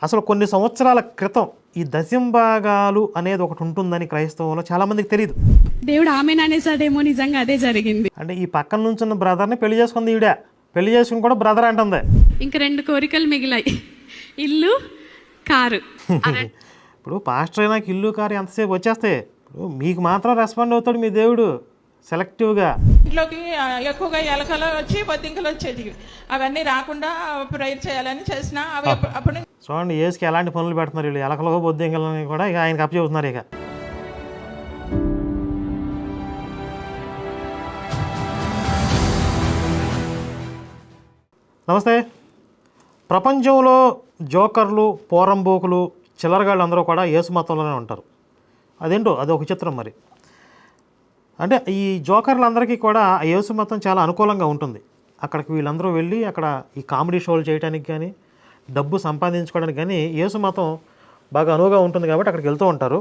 అసలు కొన్ని సంవత్సరాల క్రితం ఈ దశంభాగాలు అనేది ఒకటి ఉంటుందని క్రైస్తవంలో చాలా మందికి తెలియదు. దేవుడు ఆమె అనేసాడేమో, నిజంగా అదే జరిగింది. అంటే ఈ పక్కన నుంచున్న బ్రదర్ని పెళ్లి చేసుకుంది ఈవిడ, పెళ్లి చేసుకుని కూడా బ్రదర్ అంటుంది. ఇంక 2 కోరికలు మిగిలాయి, ఇల్లు కారు. ఇప్పుడు పాస్టర్ అయినాక ఇల్లు కారు ఎంతసేపు వచ్చేస్తాయి. ఇప్పుడు మీకు మాత్రం రెస్పాండ్ అవుతాడు మీ దేవుడు సెలెక్టివ్గా. ఇంట్లోకి ఎక్కువగా ఎలకలు వచ్చి బొద్దింకలు వచ్చేది, అవన్నీ రాకుండా ప్రేయర్ చేయాలని చేసిన అవి అప్పుడు చూడండి ఏసుకి ఎలాంటి పనులు పెడుతున్నారు వీళ్ళు, ఎలకలు బొద్దింకలని కూడా ఇక ఆయనకి అప్పచెబుతున్నారు. ఇక నమస్తే. ప్రపంచంలో జోకర్లు, పోరంబోకులు, చిల్లరగాళ్ళు అందరూ కూడా యేసు మతంలోనే ఉంటారు. అదేంటో అది ఒక చిత్రం. మరి అంటే ఈ జోకర్లందరికీ కూడా యేసు మతం చాలా అనుకూలంగా ఉంటుంది. అక్కడికి వీళ్ళందరూ వెళ్ళి అక్కడ ఈ కామెడీ షోలు చేయడానికి కానీ, డబ్బు సంపాదించుకోవడానికి కానీ యేసు మతం బాగా అనువుగా ఉంటుంది కాబట్టి అక్కడికి వెళ్తూ ఉంటారు.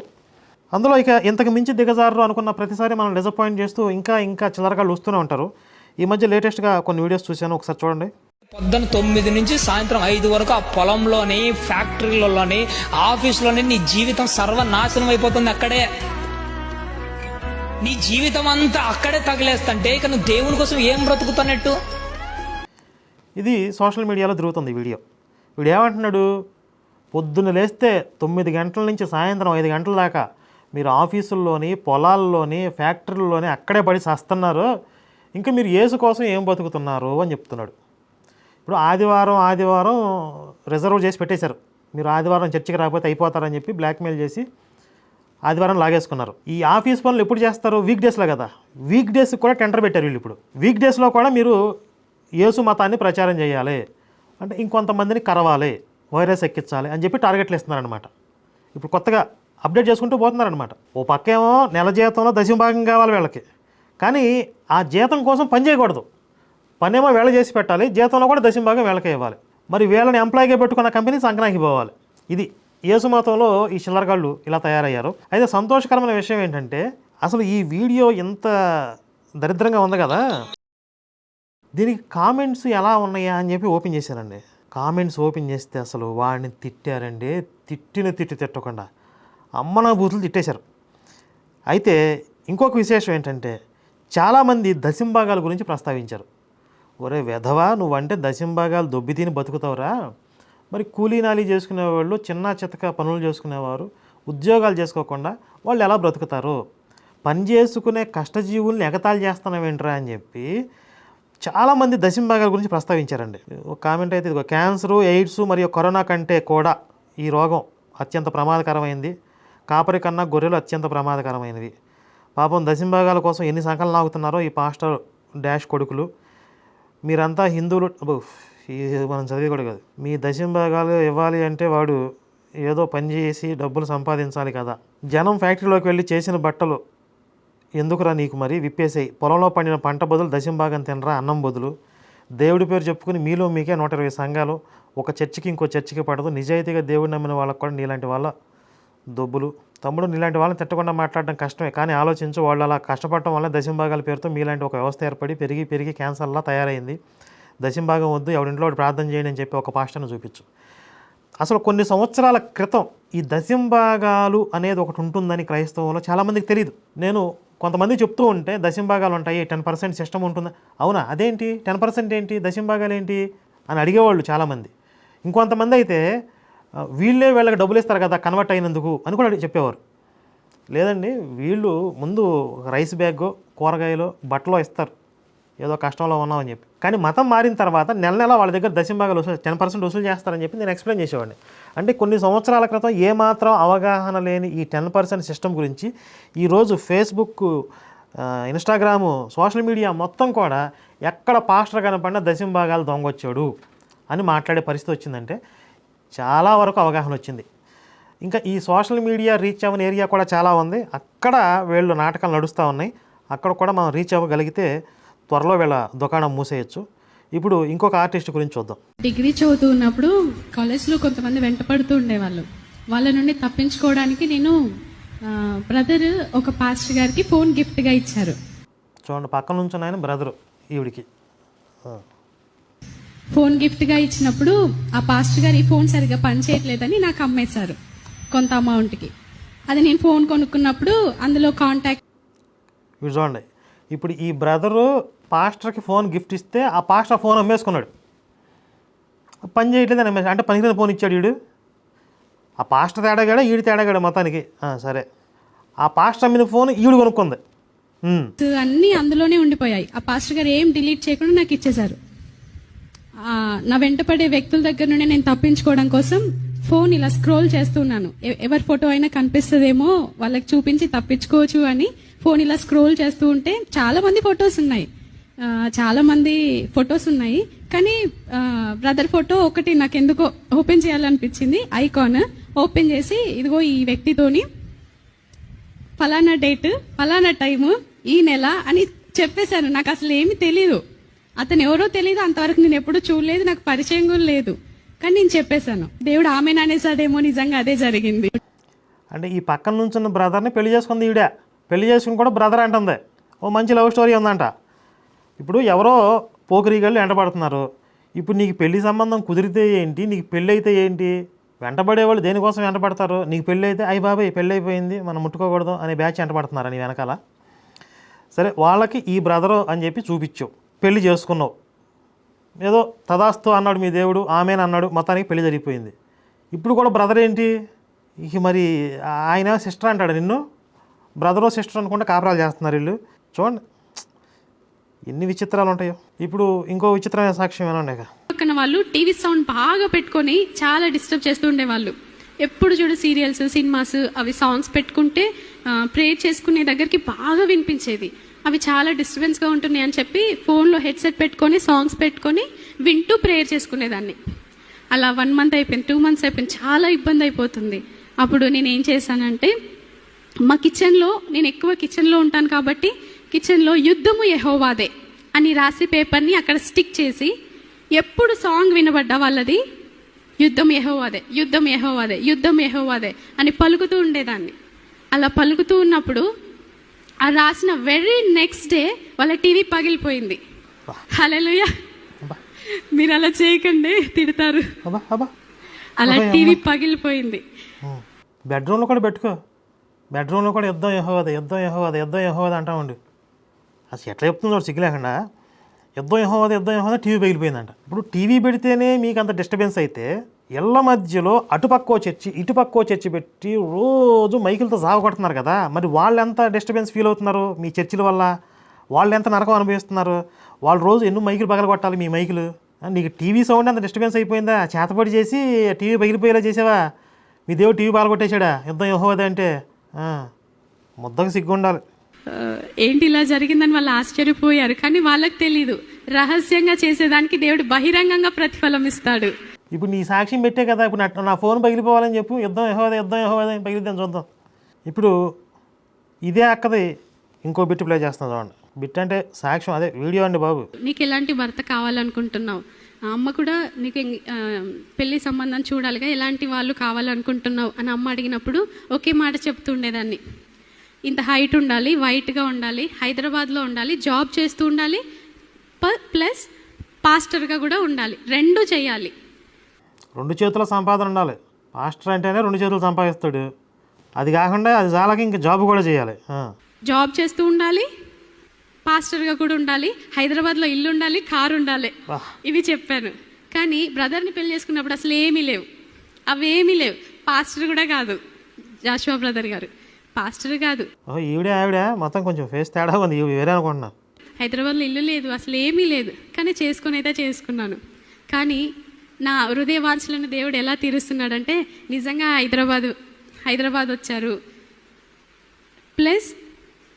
అందులో ఇక ఇంతకు మించి దిగజారు అనుకున్న ప్రతిసారి మనం డిసప్పాయింట్ చేస్తూ ఇంకా చిల్లరగాళ్ళు వస్తూనే ఉంటారు. ఈ మధ్య లేటెస్ట్గా కొన్ని వీడియోస్ చూశాను, ఒకసారి చూడండి. పొద్దున్న 9 నుంచి సాయంత్రం 5 వరకు ఆ పొలంలోని, ఫ్యాక్టరీలలోని, ఆఫీసులోని నీ జీవితం సర్వనాశనం అయిపోతుంది. అక్కడే నీ జీవితం అంతా అక్కడే తగిలేస్తుంటే ఇక నువ్వు దేవుని కోసం ఏం బ్రతుకుతున్నట్టు. ఇది సోషల్ మీడియాలో తిరుగుతుంది ఈ వీడియో. వీడు ఏమంటున్నాడు, పొద్దున్న లేస్తే 9 గంటల నుంచి సాయంత్రం 5 గంటల దాకా మీరు ఆఫీసుల్లోని, పొలాల్లోని, ఫ్యాక్టరీల్లోని అక్కడే పడి చేస్తున్నారు, ఇంకా మీరు యేసు కోసం ఏం బతుకుతున్నారు అని చెప్తున్నాడు. ఇప్పుడు ఆదివారం రిజర్వ్ చేసి పెట్టేశారు, మీరు ఆదివారం చర్చికి రాకపోతే అయిపోతారని చెప్పి బ్లాక్మెయిల్ చేసి ఆదివారం లాగేసుకున్నారు. ఈ ఆఫీస్ పనులు ఎప్పుడు చేస్తారు? వీక్ డేస్లో కదా. వీక్ డేస్కి కూడా టెండర్ పెట్టారు వీళ్ళు. ఇప్పుడు వీక్ డేస్లో కూడా మీరు యేసు మతాన్ని ప్రచారం చేయాలి అంటే ఇంకొంతమందిని కరవాలి, వైరస్ ఎక్కించాలి అని చెప్పి టార్గెట్లు ఇస్తున్నారనమాట. ఇప్పుడు కొత్తగా అప్డేట్ చేసుకుంటూ పోతున్నారనమాట. ఓ పక్కేమో నెల జీతంలో 10% కావాలి వీళ్ళకి, కానీ ఆ జీతం కోసం పని చేయకూడదు. పనేమో వేళ చేసి పెట్టాలి, జీతంలో కూడా 10% వీళ్ళకే ఇవ్వాలి. మరి వీళ్ళని ఎంప్లాయీగా పెట్టుకున్న కంపెనీ సంక్రాంతికి పోవాలి. ఇది యేసు మతంలో ఈ చిల్లరగాళ్ళు ఇలా తయారయ్యారు. అయితే సంతోషకరమైన విషయం ఏంటంటే అసలు ఈ వీడియో ఇంత దరిద్రంగా ఉంది కదా, దీనికి కామెంట్స్ ఎలా ఉన్నాయా అని చెప్పి ఓపెన్ చేశానండి. కామెంట్స్ ఓపెన్ చేస్తే అసలు వాడిని తిట్టారండి, తిట్టకుండా అమ్మనా బూతులు తిట్టేశారు. అయితే ఇంకొక విశేషం ఏంటంటే చాలామంది దశంభాగాల గురించి ప్రస్తావించారు. ఒరే వెధవా, నువ్వంటే దశంభాగాలు దొబ్బి తిని బతుకుతావురా, మరి కూలీనాలి చేసుకునేవాళ్ళు, చిన్న చితక పనులు చేసుకునేవారు, ఉద్యోగాలు చేసుకోకుండా వాళ్ళు ఎలా బ్రతుకుతారు, పని చేసుకునే కష్టజీవుల్ని ఎగతాళి చేస్తున్నావేంట్రా అని చెప్పి చాలామంది దశంభాగాల గురించి ప్రస్తావించారండి. ఒక కామెంట్ అయితే ఇదిగో, క్యాన్సరు, ఎయిడ్స్ మరియు కరోనా కంటే కూడా ఈ రోగం అత్యంత ప్రమాదకరమైంది, కాపరి కన్నా గొర్రెలు అత్యంత ప్రమాదకరమైనవి. పాపం దశంభాగాల కోసం ఎన్ని సంకలనం ఆగుతున్నారో ఈ పాస్టర్ డాష్ కొడుకులు, మీరంతా హిందువులు. మనం చదివేకూడదు కాదు. మీ దశంభాగాలు ఇవ్వాలి అంటే వాడు ఏదో పని చేసి డబ్బులు సంపాదించాలి కదా. జనం ఫ్యాక్టరీలోకి వెళ్ళి చేసిన బట్టలు ఎందుకురా నీకు, మరి విప్పేసాయి. పొలంలో పండిన పంట బదులు దశంభాగం తినరా, అన్నం బదులు. దేవుడి పేరు చెప్పుకుని మీలో మీకే 120 సంఘాలు, ఒక చర్చికి ఇంకో చర్చికి పడదు. నిజాయితీగా దేవుడు నమ్మిన వాళ్ళకు కూడా నీలాంటి వాళ్ళ దొబ్బులు. తమ్ముడు, నీలాంటి వాళ్ళని తిట్టకుండా మాట్లాడడం కష్టమే, కానీ ఆలోచించు, వాళ్ళు అలా కష్టపడటం వల్ల దశంభాగాల పేరుతో మీలాంటి ఒక వ్యవస్థ ఏర్పడి పెరిగి క్యాన్సర్లా తయారైంది. దశంభాగం వద్దు, ఎవడింట్లో ప్రార్థన చేయండి అని చెప్పి ఒక పాస్టర్ను చూపించు. అసలు కొన్ని సంవత్సరాల క్రితం ఈ దశంభాగాలు అనేది ఒకటి ఉంటుందని క్రైస్తవంలో చాలామందికి తెలియదు. నేను కొంతమంది చెప్తూ ఉంటే దశంభాగాలు ఉంటాయి, 10% సిస్టమ్ ఉంటుంది. అవునా, అదేంటి 10% ఏంటి, దశంభాగాలు ఏంటి అని అడిగేవాళ్ళు చాలామంది. ఇంకొంతమంది అయితే వీళ్ళకి డబ్బులు ఇస్తారు కదా కన్వర్ట్ అయినందుకు అని కూడా చెప్పేవారు. లేదండి, వీళ్ళు ముందు రైస్ బ్యాగ్, కూరగాయలు, బట్టలో ఇస్తారు, ఏదో కష్టంలో ఉన్నామని చెప్పి. కానీ మతం మారిన తర్వాత నెల వాళ్ళ దగ్గర దశంభాగాలు 10% వసూలు చేస్తారని చెప్పి నేను ఎక్స్ప్లెయిన్ చేసేవాడిని. అంటే కొన్ని సంవత్సరాల క్రితం ఏమాత్రం అవగాహన లేని ఈ 10% సిస్టమ్ గురించి ఈరోజు ఫేస్బుక్, ఇన్స్టాగ్రాము, సోషల్ మీడియా మొత్తం కూడా ఎక్కడ పాస్టర్ కనపడినా దశంభాగాలు దొంగొచ్చాడు అని మాట్లాడే పరిస్థితి వచ్చిందంటే చాలా వరకు అవగాహన వచ్చింది. ఇంకా ఈ సోషల్ మీడియా రీచ్ అవ్వని ఏరియా కూడా చాలా ఉంది. అక్కడ వీళ్ళు నాటకాలు నడుస్తూ ఉన్నాయి. అక్కడ కూడా మనం రీచ్ అవ్వగలిగితే త్వరలో వీళ్ళ దుకాణం మూసేయచ్చు. ఇప్పుడు ఇంకొక ఆర్టిస్ట్ గురించి చూద్దాం. డిగ్రీ చదువుతూ ఉన్నప్పుడు కాలేజ్లో కొంతమంది వెంటపడుతూ ఉండేవాళ్ళు. వాళ్ళ నుండి తప్పించుకోవడానికి నేను బ్రదర్ ఒక పాస్టర్ గారికి ఫోన్ గిఫ్ట్గా ఇచ్చారు. చూడండి, పక్కన నుంచి ఆయన బ్రదరు ఈవిడికి ఫోన్ గిఫ్ట్గా ఇచ్చినప్పుడు ఆ పాస్టర్ గారు ఈ ఫోన్ సరిగ్గా పనిచేయట్లేదని నాకు అమ్మేశారు కొంత అమౌంట్కి. అది నేను ఫోన్ కొనుక్కున్నప్పుడు అందులో కాంటాక్ట్. ఇప్పుడు చూడండి, ఇప్పుడు ఈ బ్రదరు పాస్టర్కి ఫోన్ గిఫ్ట్ ఇస్తే ఆ పాస్టర్ ఫోన్ అమ్మేసుకున్నాడు. పని చేయట్లేదని అమ్మేసి, అంటే పనికిరాని ఫోన్ ఇచ్చాడు వీడు. ఆ పాస్టర్ తేడాగాడా ఈడు తేడాగాడా మొత్తానికి. సరే, ఆ పాస్టర్ అమ్మిన ఫోన్ ఈడు కొనుక్కుంది. అన్నీ అందులోనే ఉండిపోయాయి. ఆ పాస్టర్ గారు ఏం డిలీట్ చేయకుండా నాకు ఇచ్చేశారు. నా వెంటపడే వ్యక్తుల దగ్గర నుండి నేను తప్పించుకోవడం కోసం ఫోన్ ఇలా స్క్రోల్ చేస్తున్నాను. ఎవరి ఫోటో అయినా కనిపిస్తుందేమో వాళ్ళకి చూపించి తప్పించుకోవచ్చు అని ఫోన్ ఇలా స్క్రోల్ చేస్తూ ఉంటే చాలా మంది ఫొటోస్ ఉన్నాయి. కానీ బ్రదర్ ఫోటో ఒకటి నాకు ఎందుకో ఓపెన్ చేయాలనిపించింది. ఐకాన్ ఓపెన్ చేసి ఇదిగో ఈ వ్యక్తితోని ఫలానా డేట్, ఫలానా టైము, ఈ నెల అని చెప్పేశాను. నాకు అసలు ఏమీ తెలీదు, అతను ఎవరో తెలీదు, అంతవరకు నేను ఎప్పుడూ చూడలేదు, నాకు పరిచయం కూడా లేదు. కానీ నేను చెప్పేశాను. దేవుడు ఆమె అనేసాడేమో, నిజంగా అదే జరిగింది. అంటే ఈ పక్కన నుంచి ఉన్న బ్రదర్ని పెళ్లి చేసుకుంది ఈవిడ. పెళ్లి చేసుకుని కూడా బ్రదర్ అంటుంది. ఓ మంచి లవ్ స్టోరీ ఉందంట. ఇప్పుడు ఎవరో పోకిరీగాళ్ళు వెంటబడుతున్నారు. ఇప్పుడు నీకు పెళ్లి సంబంధం కుదిరితే ఏంటి, నీకు పెళ్ళి అయితే ఏంటి? వెంటబడేవాళ్ళు దేనికోసం వెంటబడతారు? నీకు పెళ్ళి అయితే అయ్యి బాబాయ్ పెళ్ళి అయిపోయింది మనం ముట్టుకోకూడదు అనే బ్యాచ్ వెంటబడుతున్నారు నీ వెనకాల. సరే, వాళ్ళకి ఈ బ్రదరు అని చెప్పి చూపించావు, పెళ్లి చేసుకున్నావు, ఏదో తదాస్తు అన్నాడు మీ దేవుడు, ఆమెను అన్నాడు, మొత్తానికి పెళ్లి జరిగిపోయింది. ఇప్పుడు కూడా బ్రదర్ ఏంటి ఇక? మరి ఆయన సిస్టర్ అంటాడు నిన్ను, బ్రదరు సిస్టర్ అనుకుంటే కాపురాలు చేస్తున్నారు వీళ్ళు. చూడండి ఎన్ని విచిత్రాలు ఉంటాయో. ఇప్పుడు ఇంకో విచిత్రమైన సాక్ష్యం ఏమన్నా పక్కన వాళ్ళు టీవీ సౌండ్ బాగా పెట్టుకొని చాలా డిస్టర్బ్ చేస్తూ ఉండేవాళ్ళు. ఎప్పుడు చూడు సీరియల్స్, సినిమాస్, అవి సాంగ్స్ పెట్టుకుంటే ప్రేయర్ చేసుకునే దగ్గరికి బాగా వినిపించేది. అవి చాలా డిస్టర్బెన్స్గా ఉంటున్నాయి అని చెప్పి ఫోన్లో హెడ్సెట్ పెట్టుకొని సాంగ్స్ పెట్టుకొని వింటూ ప్రేయర్ చేసుకునేదాన్ని. అలా 1 month అయిపోయింది, 2 months అయిపోయింది, చాలా ఇబ్బంది అయిపోతుంది. అప్పుడు నేను ఏం చేశానంటే మా కిచెన్లో, నేను ఎక్కువ కిచెన్లో ఉంటాను కాబట్టి కిచెన్లో యుద్ధము యెహోవాదే అని రాసి పేపర్ని అక్కడ స్టిక్ చేసి ఎప్పుడు సాంగ్ వినబడ్డా వాళ్ళది యుద్ధం యెహోవాదే, యుద్ధం యెహోవాదే, యుద్ధం యెహోవాదే అని పలుకుతూ ఉండేదాన్ని. అలా పలుకుతూ ఉన్నప్పుడు ఆ రాసిన వెరీ నెక్స్ట్ డే వాళ్ళ టీవీ పగిలిపోయింది. హల్లెలూయా. మీరు అలా చేయకండి, తిడతారు. అలా టీవీ పగిలిపోయింది. బెడ్రూమ్లో కూడా పెట్టుకో, బెడ్రూమ్లో కూడా యుద్ధం యెహోవాదే, యుద్ధం యెహోవాదే, యుద్ధం యెహోవాదే అంటా ఉండు. అసలు ఎట్లా చెప్తుందో సిగ్గు లేకుండా యుద్ధం యెహోవాదే, యుద్ధం యెహోవాదే, టీవీ పగిలిపోయిందంట. ఇప్పుడు టీవీ పెడితేనే మీకు అంత డిస్టర్బెన్స్ అయితే ఇళ్ల మధ్యలో అటుపక్కో చర్చి ఇటుపక్కో చర్చి పెట్టి రోజు మైకులతో సాగొడుతున్నారు కదా, మరి వాళ్ళు ఎంత డిస్టర్బెన్స్ ఫీల్ అవుతున్నారు మీ చర్చిల వల్ల? వాళ్ళు ఎంత నరకం అనుభవిస్తున్నారు? వాళ్ళు రోజు ఎన్నో మైకులు పగలగొట్టాలి మీ మైకులు. నీకు టీవీ సౌండ్ అంత డిస్టర్బెన్స్ అయిపోయిందా? చేతపడి చేసి టీవీ పగిలిపోయేలా చేసావా? మీ దేవుడు టీవీ పగలగొట్టేశాడా యుద్ధం యెహోవాదే అంటే? ముద్దకు సిగ్గు ఉండాలి. ఏంటి ఇలా జరిగిందని వాళ్ళు ఆశ్చర్యపోయారు. కానీ వాళ్ళకి తెలీదు, రహస్యంగా చేసేదానికి దేవుడు బహిరంగంగా ప్రతిఫలం ఇస్తాడు. ఇప్పుడు నీ సాక్ష్యం పెట్టే కదా, ఇప్పుడు నా ఫోన్ పగిలిపోవాలని చెప్పు, యుద్ధం యెహోవాదే, యుద్ధం యెహోవాదే పగిలిద్దాం చూద్దాం. ఇప్పుడు ఇదే అక్కది ఇంకో బిట్ ప్లే చేస్తాం చూడండి. బిట్ అంటే సాక్ష్యం, అదే వీడియో అండి బాబు. నీకు ఎలాంటి భర్త కావాలనుకుంటున్నావు? అమ్మ కూడా నీకు పెళ్లి సంబంధం చూడాలిగా, ఎలాంటి వాళ్ళు కావాలనుకుంటున్నావు అని అమ్మ అడిగినప్పుడు ఒకే మాట చెప్తుండేదాన్ని. ఇంత హైట్ ఉండాలి, వైట్గా ఉండాలి, హైదరాబాద్లో ఉండాలి, జాబ్ చేస్తూ ఉండాలి, ప్లస్ పాస్టర్గా కూడా ఉండాలి, 2 చేయాలి. 2 చేతుల సంపాదన ఉండాలి. పాస్టర్ అంటేనే 2 చేతులు సంపాదిస్తాడు. అది కాకుండా అది చాలాకి ఇంకా జాబ్ కూడా చేయాలి. జాబ్ చేస్తూ ఉండాలి, పాస్టర్గా కూడా ఉండాలి, హైదరాబాద్లో ఇల్లు ఉండాలి, కారు ఉండాలి, ఇవి చెప్పాను. కానీ బ్రదర్ని పెళ్లి చేసుకున్నప్పుడు అసలు ఏమీ లేవు, అవేమీ లేవు. పాస్టర్ కూడా కాదు, జాషువా బ్రదర్ గారు పాస్టర్ కాదు. ఆవిడ మొత్తం కొంచెం ఫేస్ తేడా ఉంది, వేరే అనుకుంటున్నా. హైదరాబాద్లో ఇల్లు లేదు, అసలు ఏమీ లేదు. కానీ చేసుకుని అయితే చేసుకున్నాను. కానీ నా హృదయ వాంఛలను దేవుడు ఎలా తీరుస్తున్నాడంటే, నిజంగా హైదరాబాద్ వచ్చారు, ప్లస్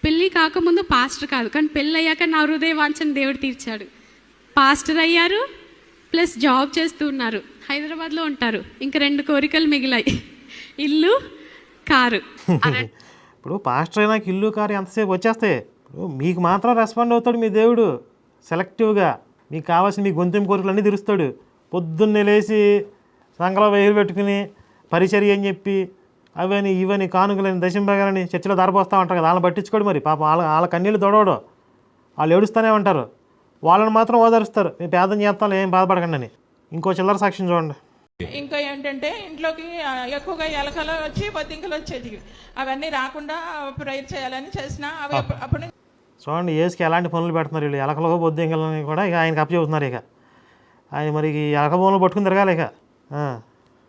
పెళ్ళి కాకముందు పాస్టర్ కాదు, కానీ పెళ్ళి అయ్యాక నా హృదయ వాంఛను దేవుడు తీర్చాడు. పాస్టర్ అయ్యారు, ప్లస్ జాబ్ చేస్తూ ఉన్నారు, హైదరాబాద్లో ఉంటారు. ఇంకా 2 కోరికలు మిగిలాయి, ఇల్లు, కారు. ఇప్పుడు పాస్టర్ అయినాక ఇల్లు, కారు ఎంతసేపు వచ్చేస్తాయి. ఇప్పుడు మీకు మాత్రం రెస్పాండ్ అవుతాడు మీ దేవుడు సెలెక్టివ్గా. మీకు కావాల్సిన మీ గొంతెం కోరికలన్నీ తీరుస్తాడు. పొద్దున్నే లేచి సంకలో వేలు పెట్టుకుని పరిచర్య అని చెప్పి అవని ఇవని కానుకలని దశంభాగాలని చర్చిలో దారిపోస్తూ ఉంటారు కదా, వాళ్ళని పట్టించుకోడు. మరి పాప వాళ్ళ కన్నీళ్ళు తొడవడు, వాళ్ళు ఏడుస్తూనే ఉంటారు. వాళ్ళని మాత్రం ఓదారుస్తారు, మేము పేదం చేస్తాం ఏం బాధపడకండి అని. ఇంకో చిల్లర సాక్ష్యం చూడండి. ఇంకా ఏంటంటే ఇంట్లోకి ఎక్కువగా ఎలకలు వచ్చి బొద్దింకలు వచ్చేది. అవన్నీ రాకుండా ప్రేయర్ చేయాలని చేసిన అవి అప్పటి నుంచి చూడండి ఏసుకి ఎలాంటి పనులు పెడుతున్నారు వీళ్ళు. ఎలకలో బొద్దింకలని కూడా ఇక ఆయనకి అప్పచెబుతున్నారు. ఇక ఆయన మరి ఎలక బొమ్మలు పట్టుకుని తిరగాలి ఇక.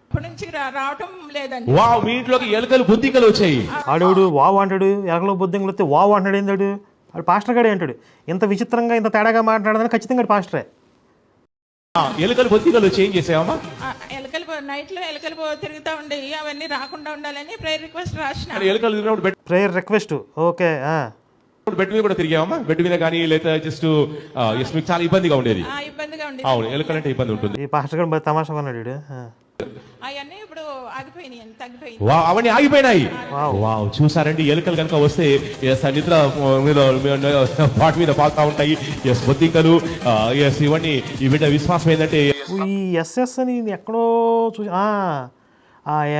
అప్పటి నుంచి రావటం లేదండి. వావ్, మీ ఇంట్లోకి ఎలుకలు బొద్దింకలు వచ్చాయి. ఆడేవుడు వావు అంటాడు, ఎలకలో బొద్దింకలు వస్తే వావు అంటాడు. ఏంటాడు వాడు? పాస్టర్ గడే అంటాడు. ఇంత విచిత్రంగా ఇంత తేడాగా మాట్లాడదని ఖచ్చితంగా పాస్టరే. ఎలుకలు బొద్దింకలు వచ్చి ఏం చేసావమ్మా? ఎలకలు నైట్ లో ఎలకలు తిరుగుతూ ఉండేవి, అవన్నీ రాకుండా ఉండాలని ప్రేయర్ రిక్వెస్ట్ రాసిన. ఎలుకలు తిరిగినప్పుడు ప్రేయర్ రిక్వెస్ట్. ఓకే. బెడ్ మీద కూడా తిరిగావమ్మా? బెడ్ మీద కానీ లేదా జస్ట్ మీకు చాలా ఇబ్బందిగా ఉండేది? ఇబ్బందిగా ఉండేది. అవును, ఎలుకలు అంటే ఇబ్బంది ఉంటుంది. ఈ పాస్టర్ గడు తమాషాగా ఉన్నాడు వీడు. అవన్నీ ఇప్పుడు ఆగిపోయినాయి, తగ్గిపోయింది. అవన్నీ ఆగిపోయినాయి. వావ్, చూసారండి, ఎలుకలు కనుక వస్తే నిద్ర వాటి మీద పాకుతా ఉంటాయి. బొద్దింకలు ఇవన్నీ ఈ బిడ్డ విశ్వాసం ఏంటంటే ఈ ఎస్ఎస్ అని ఎక్కడో చూసి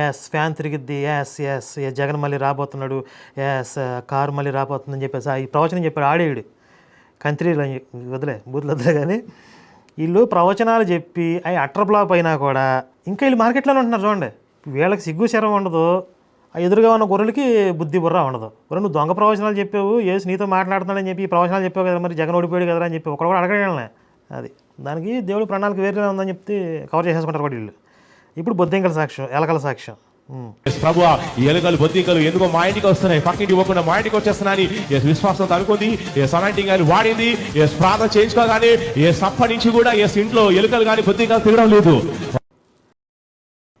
ఎస్ ఫ్యాన్ తిరిగిద్ది, ఎస్ జగన్ మళ్ళీ రాబోతున్నాడు, కారు మళ్ళీ రాబోతుందని చెప్పేసి ఈ ప్రవచనం చెప్పాడు ఆడేవిడు. కంత్రి బూతులు వదిలే. కానీ వీళ్ళు ప్రవచనాలు చెప్పి అవి అట్టర్ ఫ్లాప్ అయినా కూడా ఇంకా వీళ్ళు మార్కెట్లోనే ఉంటున్నారు. చూడండి, వీళ్ళకి సిగ్గు శరం ఉండదు, ఆ ఎదురుగా ఉన్న గొర్రెలకి బుద్ధి బుర్ర ఉండదు. నువ్వు దొంగ ప్రవచనాలు చెప్పావు, ఏసు నీతో మాట్లాడుతున్నాడని చెప్పి ఈ ప్రవచనాలు చెప్పావు కదా, మరి జగన్ ఓడిపోయాడు కదా అని చెప్పి ఒకడు కూడా అడగడలే. అది దానికి దేవుడు ప్రణాళిక వేరేలా ఉందని చెప్తే కవర్ చేసేసుకుంటారు కూడా వీళ్ళు. ఇప్పుడు బొద్దింకల సాక్ష్యం, ఎలకల సాక్ష్యం. ప్రభు, ఈ ఎలుకలు బొద్దింకలు ఎందుకో మా ఇంటికి వస్తున్నాయి, పక్కింటి పోకుండా మా ఇంటికి వచ్చేస్తున్నాయని విశ్వాసంతో అనుకుంది. అనాయింటింగ్ కానీ వాడింది, ప్రార్థన చేయించుకోగానే అప్పటి నుంచి కూడా ఇంట్లో ఎలుకలు కానీ బొద్దింకలు తిరగడం లేదు.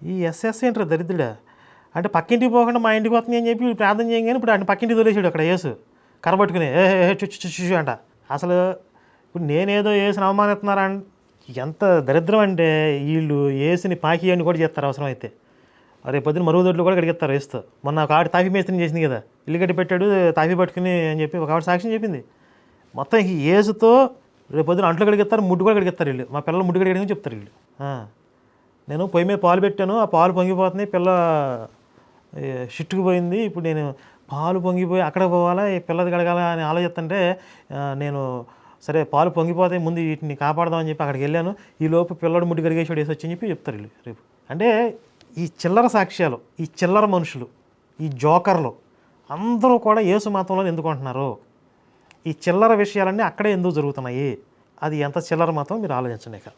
ఈ ఎస్ఎస్ ఏంటారు దరిద్రుడా? అంటే పక్కింటికి పోకుండా మా ఇంటికి వస్తుంది అని చెప్పి ప్రార్థన చేయగానే ఇప్పుడు ఆయన పక్కింటికి తోలేసాడు అక్కడ యేసు కరబట్టుకుని చుచ్చు అంట. అసలు ఇప్పుడు నేనేదో యేసుని అవమానిస్తున్నారా? ఎంత దరిద్రం అంటే వీళ్ళు యేసుని పాకి అని కూడా చేస్తారు అవసరం అయితే. రేపు పొద్దున మరుగుదొడ్లు కూడా కడిగిస్తారు వేస్తూ. మొన్న ఒక ఆవిడ తాఫీ మేస్త్రిని చేసింది కదా, ఇల్లు కట్టి పెట్టాడు తాఫీ పట్టుకుని అని చెప్పి ఒక ఆవిడ సాక్ష్యం చెప్పింది. మొత్తం ఈ యేసుతో రేపు పొద్దున అంట్లు కడిగిస్తారు, ముడ్డు కూడా కడిగిస్తారు వీళ్ళు. మా పిల్లలు ముడ్డు కడిగని చెప్తారు వీళ్ళు. నేను పొయ్యి మీద పాలు పెట్టాను, ఆ పాలు పొంగిపోతున్నాయి, పిల్ల షిట్టుకు పోయింది, ఇప్పుడు నేను పాలు పొంగిపోయి అక్కడ పోవాలా, ఈ పిల్లది కడగాల అని ఆలోచిస్తుంటే నేను సరే పాలు పొంగిపోతే ముందు వీటిని కాపాడదామని చెప్పి అక్కడికి వెళ్ళాను, ఈ లోపు పిల్లడు ముడ్డు కడిగేసాడు వేసి వచ్చని చెప్పి చెప్తారు వీళ్ళు రేపు. అంటే ఈ చిల్లర సాక్ష్యాలు, ఈ చిల్లర మనుషులు, ఈ జోకర్లు అందరూ కూడా యేసు మతంలో ఎందుకు అంటున్నారు? ఈ చిల్లర విషయాలన్నీ అక్కడే ఎందుకు జరుగుతున్నాయి? అది ఎంత చిల్లర మతం మీరు ఆలోచించండి ఇక.